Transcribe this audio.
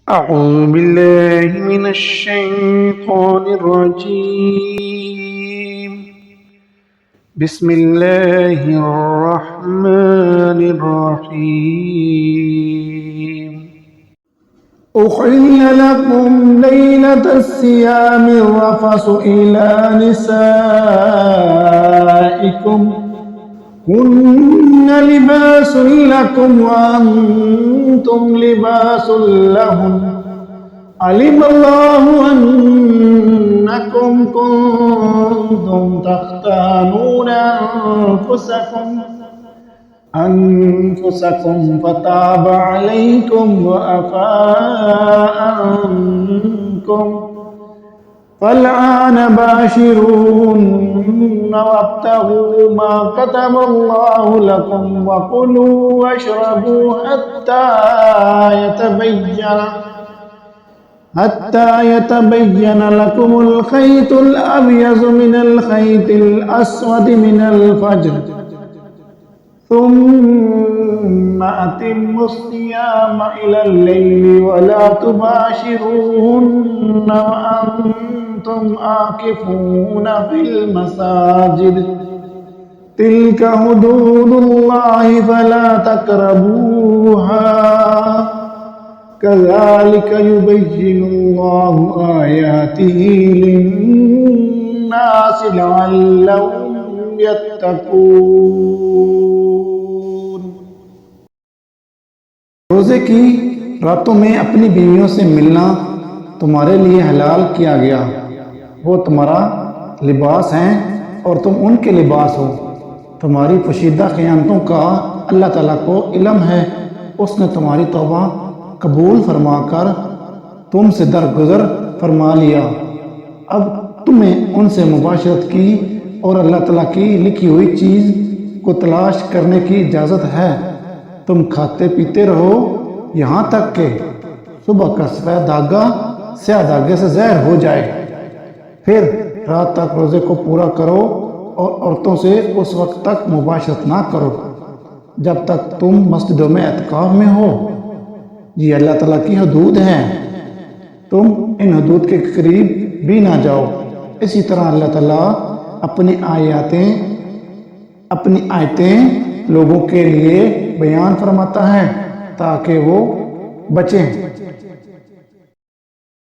أعوذ بالله من الشيطان الرجيم. بسم الله الرحمن الرحيم. أحل لكم ليلة الصيام الرفث إلى نسائكم هن لباس لكم وأنتم لباس لهن علم الله أنكم كنتم تختانون أنفسكم فتاب عليكم وعفا عنكم فالآن باشروهن وابتغوا ما كتب الله لكم وكلوا واشربوا حتى يتبين لكم الخيط الأبيض من الخيط الأسود من الفجر ثم أتموا الصيام إلى الليل ولا تباشروهن وأنتم عاكفون في المساجد تلك حدود الله فلا تقربوها كذلك يبين الله آياته للناس لعلهم يتقون। रोज़े की रातों में अपनी बीवियों से मिलना तुम्हारे लिए हलाल किया गया। वो तुम्हारा लिबास हैं और तुम उनके लिबास हो। तुम्हारी पोशीदा क़ियामतों का अल्लाह ताला को इल्म है। उसने तुम्हारी तौबा कबूल फरमाकर तुमसे दरगुजर फरमा लिया। अब तुम्हें उनसे मुबाशरत की और अल्लाह ताला की लिखी हुई चीज़ को तलाश करने की इजाज़त है। तुम खाते पीते रहो यहाँ तक कि सुबह का सफ़ेद धागा स्याह धागे से ज़ाहिर हो जाए। फिर रात तक रोज़े को पूरा करो और औरतों से उस वक्त तक मुबाशरत ना करो जब तक तुम मस्जिदों में एतकाफ में हो। ये अल्लाह ताला की हदूद हैं, तुम इन हदूद के करीब भी ना जाओ। इसी तरह अल्लाह ताला अपनी आयतें लोगों के लिए बयान फरमाता है ताकि वो बचें।